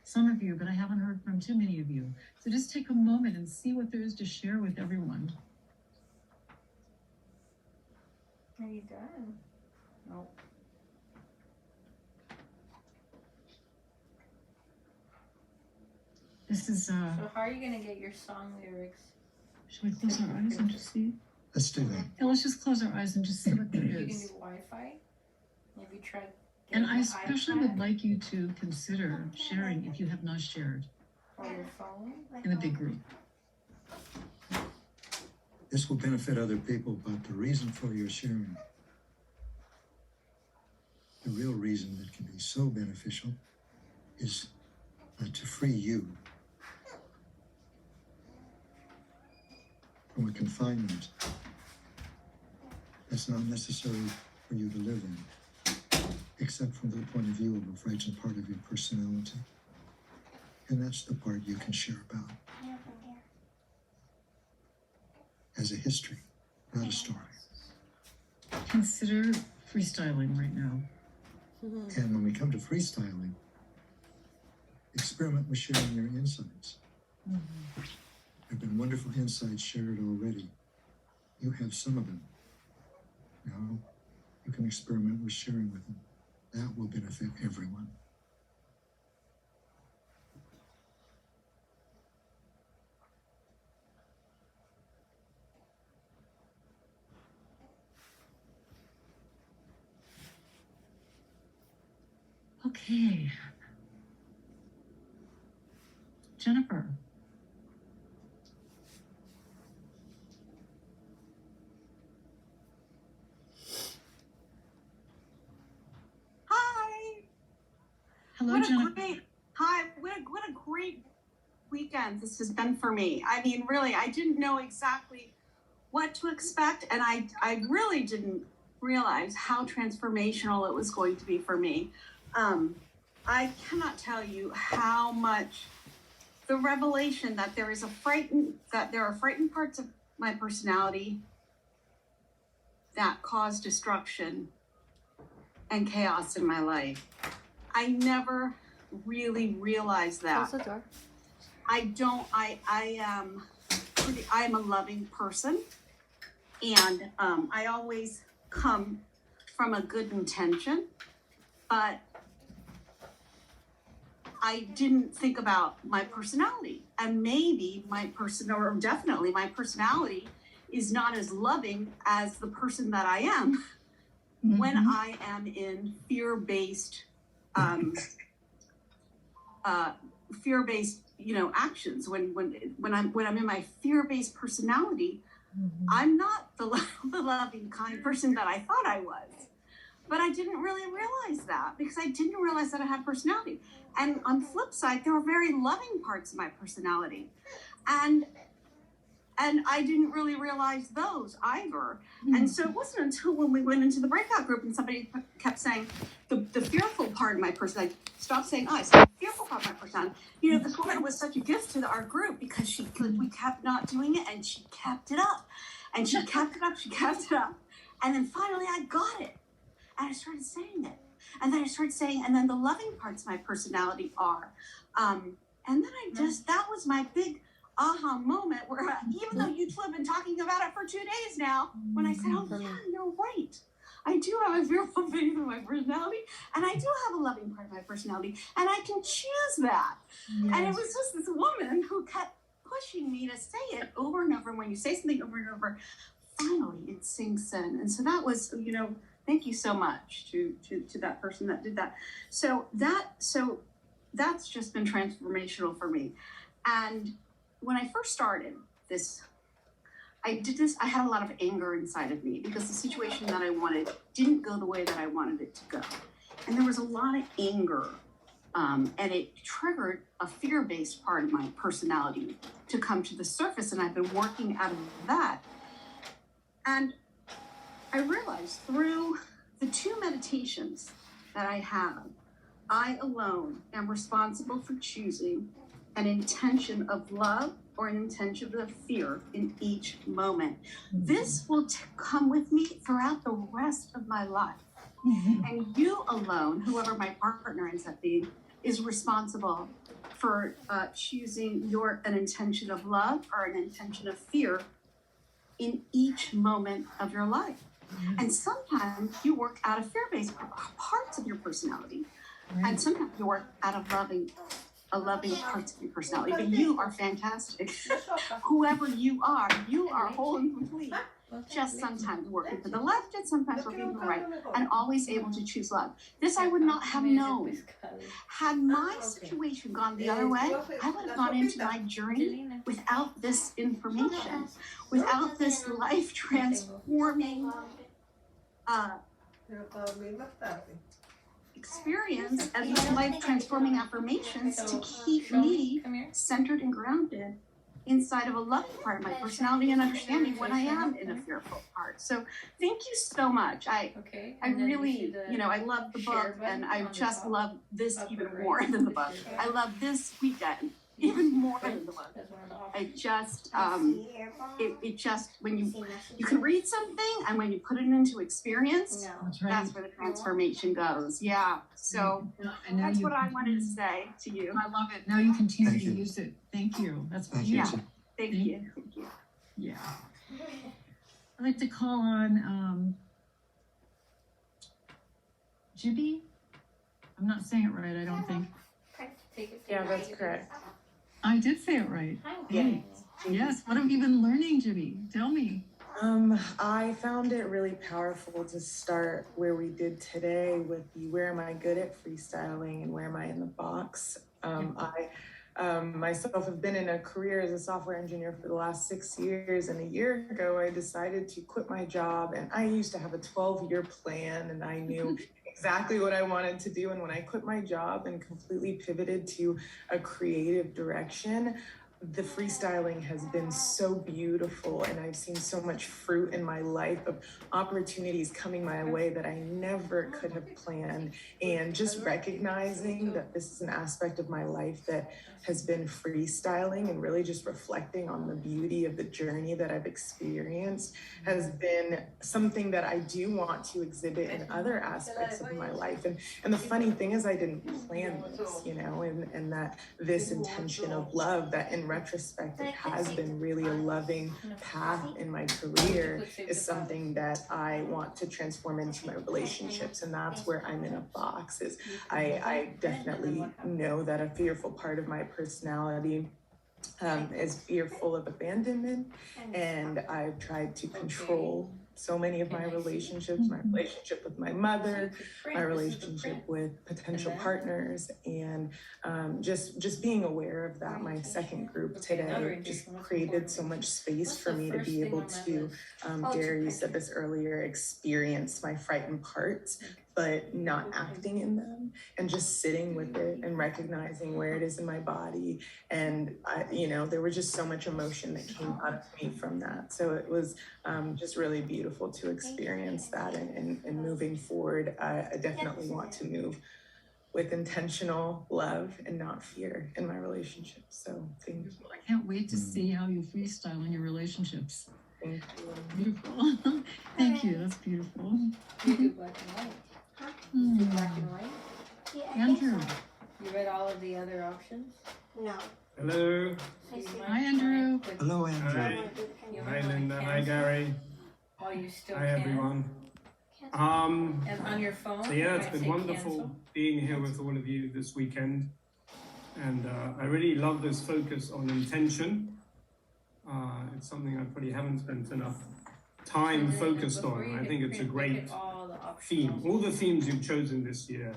some of you, but I haven't heard from too many of you. So just take a moment and see what there is to share with everyone. Are you done? Nope. This is So how are you gonna get your song lyrics? Should we close our eyes and just see? Let's do that. Yeah, let's just close our eyes and just see what there You can do is. Wi-Fi. Maybe try. And I especially would like you to consider sharing if you have not shared Or your phone. in a big group. This will benefit other people, but the reason for your sharing, the real reason that can be so beneficial is to free you from a confinement that's not necessary for you to live in, except from the point of view of a frightened part of your personality. And that's the part you can share about as a history, not a story. Consider freestyling right now. And when we come to freestyling, experiment with sharing your insights. There have been wonderful insights shared already. You have some of them. Now, you can experiment with sharing with them. That will benefit everyone. Okay. Jennifer. Hi. Hello, What a Jennifer. great hi. What a great weekend this has been for me. I mean, really, I didn't know exactly what to expect, and I really didn't realize how transformational it was going to be for me. I cannot tell you how much the revelation that there are frightened parts of my personality that cause destruction and chaos in my life. I never really realized that. Close the door. I am a loving person, and I always come from a good intention, but I didn't think about my personality, and maybe definitely my personality is not as loving as the person that I am when I am in fear-based, actions. When I'm in my fear-based personality, I'm not the loving, kind person that I thought I was. But I didn't really realize that because I didn't realize that I had personality. And on the flip side, there were very loving parts of my personality. And I didn't really realize those either. And so it wasn't until when we went into the breakout group and somebody kept saying the fearful part of my personality, stop saying I said the fearful part of my personality. You know, this woman was such a gift to our group because we kept not doing it and she kept it up. And she kept it up. And then finally I got it. And I started saying it. And then I started saying, and then the loving parts of my personality are. And then that was my big aha moment where even though you two have been talking about it for 2 days now, when I said, oh yeah, you're right. I do have a fearful phase of my personality, and I do have a loving part of my personality, and I can choose that. Yes. And it was just this woman who kept pushing me to say it over and over. And when you say something over and over, finally it sinks in. And so that was, thank you so much to that person that did that. So that's just been transformational for me. And when I first started this, I had a lot of anger inside of me because the situation that I wanted didn't go the way that I wanted it to go. And there was a lot of anger, and it triggered a fear-based part of my personality to come to the surface, and I've been working out of that. And I realized through the 2 meditations that I have, I alone am responsible for choosing an intention of love or an intention of fear in each moment. This will come with me throughout the rest of my life. And you alone, whoever my partner ends up being, is responsible for choosing an intention of love or an intention of fear in each moment of your life. And sometimes you work out of fear-based parts of your personality, and sometimes you work out of loving parts of your personality. But you are fantastic. Whoever you are whole and complete. Just sometimes working to the left and sometimes working to the right, and always able to choose love. This I would not have known. Had my situation gone the other way, I would have gone into my journey without this information, without this life transforming experience and these life transforming affirmations to keep me centered and grounded inside of a loving part of my personality and understanding when I am in a fearful part. So thank you so much. I really, I love the book, and I just love this even more than the book. I love this weekend even more than the book. I just, it just, when you can read something and when you put it into experience, that's where the transformation goes. Yeah. So that's what I wanted to say to you. I love it. Now you continue to use it. Thank you. That's Thank beautiful. you. Thank you. Thank you. Yeah. I'd like to call on Jibby. I'm not saying it right, I don't think. Yeah, that's correct. I did say it right. Hey. Yes. What have you been learning, Jibby? Tell me. I found it really powerful to start where we did today with the where am I good at freestyling and where am I in the box. I myself have been in a career as a software engineer for the last 6 years, and a year ago I decided to quit my job, and I used to have a 12-year plan and I knew exactly what I wanted to do. And when I quit my job and completely pivoted to a creative direction, the freestyling has been so beautiful, and I've seen so much fruit in my life of opportunities coming my way that I never could have planned. And just recognizing that this is an aspect of my life that has been freestyling and really just reflecting on the beauty of the journey that I've experienced has been something that I do want to exhibit in other aspects of my life. And the funny thing is I didn't plan this, and that this intention of love, that in retrospect it has been really a loving path in my career, is something that I want to transform into my relationships. And that's where I'm in a box. Is I definitely know that a fearful part of my personality is fearful of abandonment, and I've tried to control so many of my relationships, my relationship with my mother, my relationship with potential partners, and just being aware of that. My second group today just created so much space for me to be able to, Gary, you said this earlier, experience my frightened parts, but not acting in them, and just sitting with it and recognizing where it is in my body. And there was just so much emotion that came up to me from that. So it was just really beautiful to experience that. And moving forward, I definitely want to move with intentional love and not fear in my relationships. So thank you. I can't wait to see how you freestyle in your relationships. Thank you. Beautiful. Thank you. That's beautiful. You do black and white. You do black and white? Andrew. You read all of the other options? No. Hello. So you might Hi, Andrew. put- Hello, Andrew. Hi. you Hi, might Linda. Hi, cancel Gary. While you still Hi, can. everyone. And on your phone? So you yeah, might it's been say wonderful cancel. being here with all of you this weekend. And I really love this focus on intention. It's something I probably haven't spent enough time And then focused before on. you I hit think it's a print, look great at all the options theme. also. All the themes you've chosen this year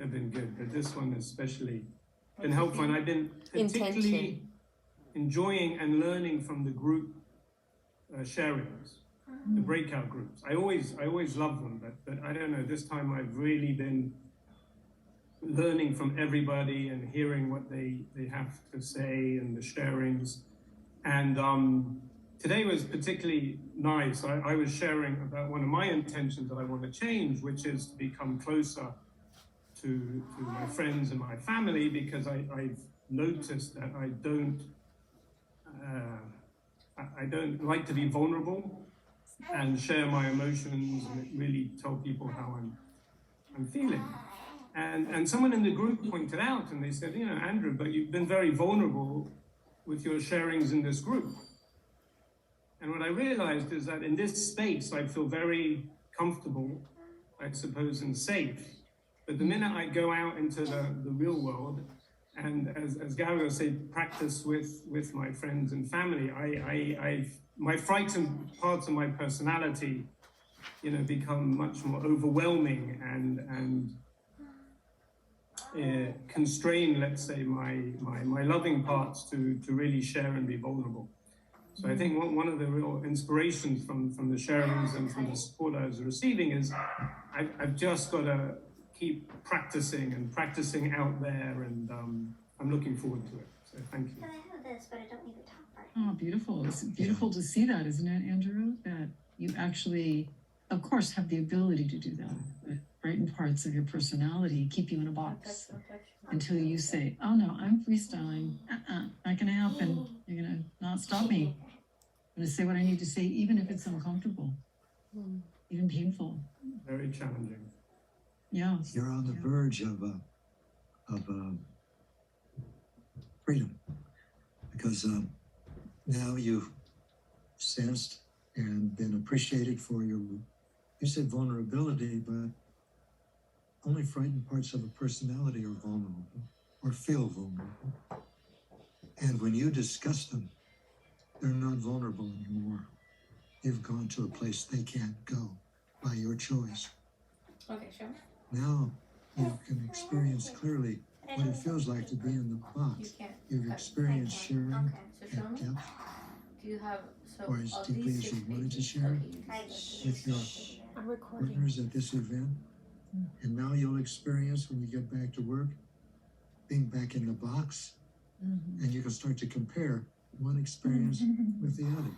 have been good, but this one especially What's been the helpful. And theme? I've been particularly enjoying and learning from the group sharings, the breakout groups. I always love them, but I don't know, this time I've really been learning from everybody and hearing what they have to say and the sharings. And today was particularly nice. I was sharing about one of my intentions that I want to change, which is to become closer to my friends and my family, because I've noticed that I don't like to be vulnerable and share my emotions and really tell people how I'm feeling. And someone in the group pointed out, and they said, you know, Andrew, but you've been very vulnerable with your sharings in this group. And what I realized is that in this space, I feel very comfortable, I suppose, and safe. But the minute I go out into the real world, and as Gary will say, practice with my friends and family, my frightened parts of my personality, you know, become much more overwhelming and constrain, let's say, my loving parts to really share and be vulnerable. So I think one of the real inspirations from the sharings and from the support I was receiving is I've just got to keep practicing out there, and I'm looking forward to it. So thank you. And I have this, but I don't need the top part. Oh, beautiful. It's beautiful to see that, isn't it, Andrew? That you actually, of course, have the ability to do that, but frightened parts of your personality keep you in a box until you say, oh no, I'm freestyling. Not gonna happen. You're gonna not stop me. I'm gonna say what I need to say, even if it's uncomfortable, even painful. Very challenging. Yeah. You're on the verge of freedom, because now you've sensed and been appreciated for your, you said vulnerability, but only frightened parts of a personality are vulnerable or feel vulnerable. And when you discuss them, they're not vulnerable anymore. You've gone to a place they can't go by your choice. Okay, sure. Now you can experience clearly what it feels like to be in the box. You've experienced sharing Okay, so show at me. depth Do you have, so or as of deeply these as 6 you wanted to pages, share okay, with your I'm recording. partners at this event. And now you'll experience when you get back to work, being back in the box, and you can start to compare one experience with the other.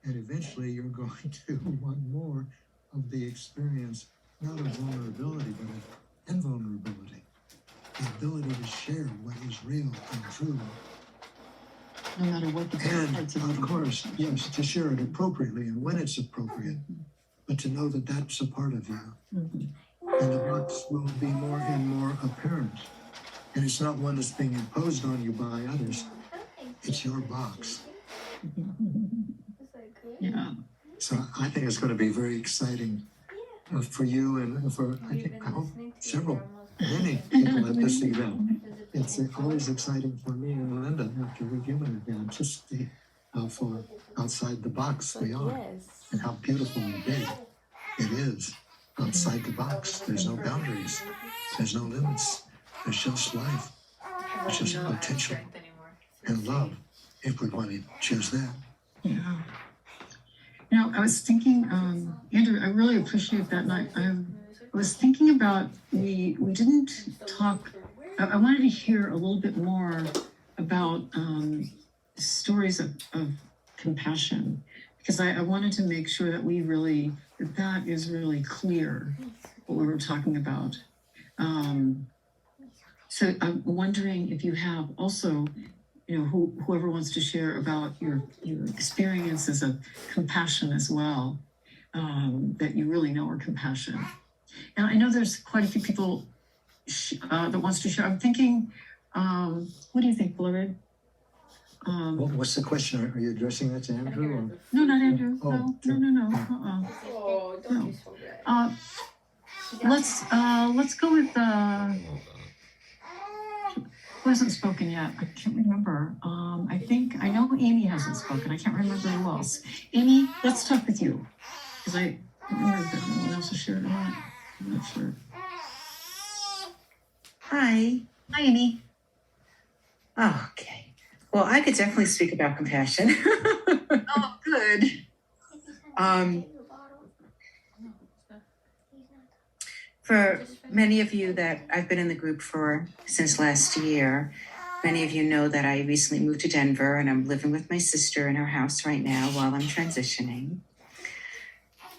And eventually you're going to want more of the experience, not of vulnerability, but of invulnerability. The ability to share what is real and true. No matter what the And parts of course, yes, to share it appropriately and when it's appropriate, but to know that that's a part of you. And the box will be more and more apparent. And it's not one that's being imposed on you by others. It's your box. Yeah. So I think it's going to be very exciting for you and for, I hope, many people at this event. It's always exciting for me and Linda after we give an event to see how far outside the box we are and how beautiful and big it is outside the box. There's no boundaries. There's no limits. There's just life. There's just potential and love if we want to choose that. Yeah. You know, I was thinking, Andrew, I really appreciate that. And I was thinking about, we didn't talk, I wanted to hear a little bit more about stories of compassion, because I wanted to make sure that we really, that is really clear what we were talking about. So I'm wondering if you have also, you know, whoever wants to share about your experiences of compassion as well, that you really know are compassion. And I know there's quite a few people that wants to share. I'm thinking, what do you think, Beloved? What's the question? Are you addressing that to Andrew? Or? No, not Andrew. Oh, No. Oh, don't No. be so good. Let's go with who hasn't spoken yet. I can't remember. I know Amy hasn't spoken. I can't remember who else. Amy, let's start with you, because I don't remember if anyone else has shared or not. I'm not sure. Hi. Hi, Amy. Oh, okay. Well, I could definitely speak about compassion. Oh, good. For many of you that I've been in the group for since last year, many of you know that I recently moved to Denver and I'm living with my sister in her house right now while I'm transitioning.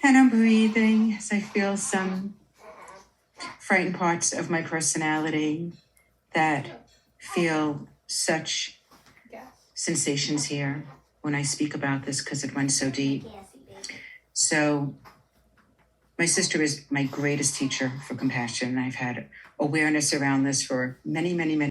And I'm breathing as I feel some frightened parts of my personality that feel such sensations here when I speak about this because it runs so deep. So My sister is my greatest teacher for compassion. I've had awareness around this for many, many, many